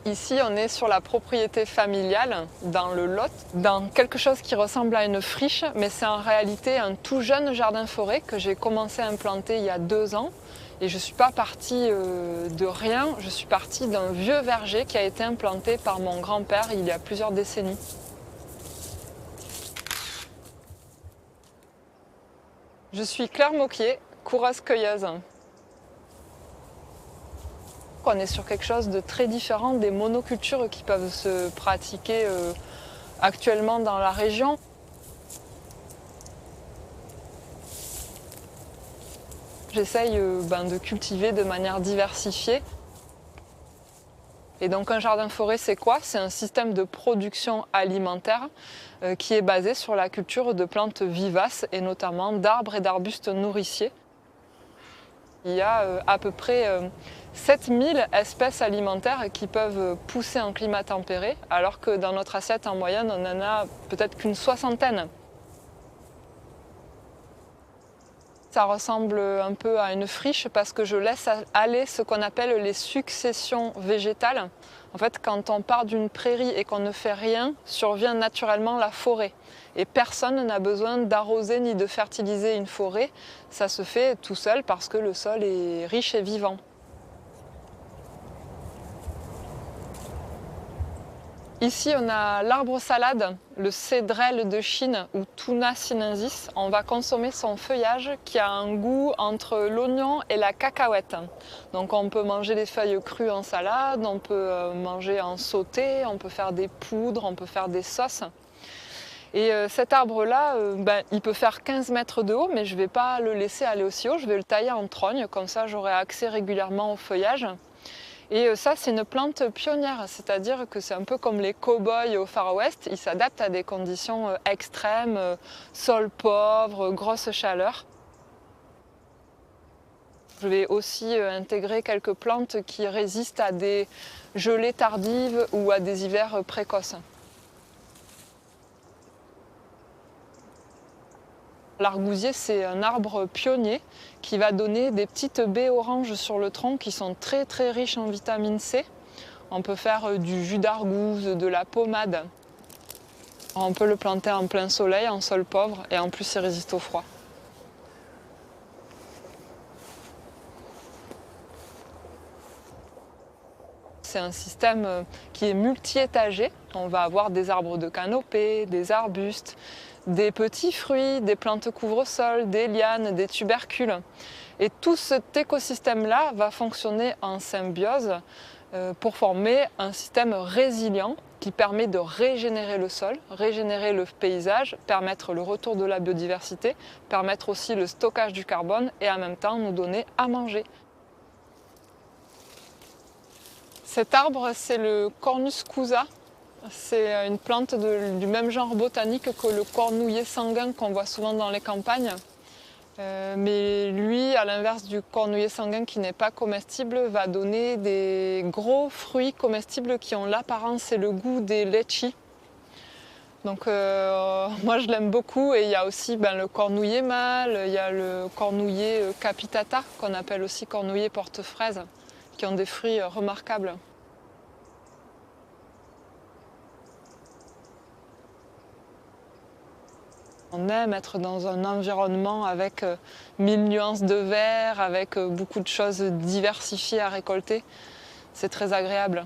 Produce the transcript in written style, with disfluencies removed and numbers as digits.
Ici, on est sur la propriété familiale, dans le Lot, dans quelque chose qui ressemble à une friche, mais c'est en réalité un tout jeune jardin-forêt que j'ai commencé à implanter il y a 2 ans. Et je ne suis pas partie de rien, je suis partie d'un vieux verger qui a été implanté par mon grand-père il y a plusieurs décennies. Je suis Claire Moquier, coureuse-cueilleuse. On est sur quelque chose de très différent des monocultures qui peuvent se pratiquer actuellement dans la région. J'essaye de cultiver de manière diversifiée. Et donc un jardin-forêt, c'est quoi? C'est un système de production alimentaire qui est basé sur la culture de plantes vivaces et notamment d'arbres et d'arbustes nourriciers. Il y a à peu près 7000 espèces alimentaires qui peuvent pousser en climat tempéré, alors que dans notre assiette en moyenne, on n'en a peut-être qu'une soixantaine. Ça ressemble un peu à une friche parce que je laisse aller ce qu'on appelle les successions végétales. En fait, quand on part d'une prairie et qu'on ne fait rien, survient naturellement la forêt. Et personne n'a besoin d'arroser ni de fertiliser une forêt. Ça se fait tout seul parce que le sol est riche et vivant. Ici, on a l'arbre salade, le cédrel de Chine ou Thuna sinensis. On va consommer son feuillage qui a un goût entre l'oignon et la cacahuète. Donc on peut manger les feuilles crues en salade, on peut manger en sauté, on peut faire des poudres, on peut faire des sauces. Et cet arbre-là, il peut faire 15 mètres de haut, mais je ne vais pas le laisser aller aussi haut, je vais le tailler en trogne, comme ça j'aurai accès régulièrement au feuillage. Et ça, c'est une plante pionnière, c'est-à-dire que c'est un peu comme les cow-boys au Far West, ils s'adaptent à des conditions extrêmes, sol pauvre, grosse chaleur. Je vais aussi intégrer quelques plantes qui résistent à des gelées tardives ou à des hivers précoces. L'argousier, c'est un arbre pionnier qui va donner des petites baies oranges sur le tronc qui sont très très riches en vitamine C. On peut faire du jus d'argousse, de la pommade. On peut le planter en plein soleil, en sol pauvre, et en plus il résiste au froid. C'est un système qui est multi-étagé. On va avoir des arbres de canopée, des arbustes, des petits fruits, des plantes couvre-sol, des lianes, des tubercules. Et tout cet écosystème-là va fonctionner en symbiose pour former un système résilient qui permet de régénérer le sol, régénérer le paysage, permettre le retour de la biodiversité, permettre aussi le stockage du carbone et en même temps nous donner à manger. Cet arbre, c'est le Cornus cousa. C'est une plante du même genre botanique que le cornouiller sanguin qu'on voit souvent dans les campagnes. Mais lui, à l'inverse du cornouiller sanguin qui n'est pas comestible, va donner des gros fruits comestibles qui ont l'apparence et le goût des litchis. Donc moi je l'aime beaucoup et il y a aussi le cornouiller mâle, il y a le cornouiller capitata qu'on appelle aussi cornouiller porte-fraise, qui ont des fruits remarquables. On aime être dans un environnement avec 1000 nuances de vert, avec beaucoup de choses diversifiées à récolter. C'est très agréable.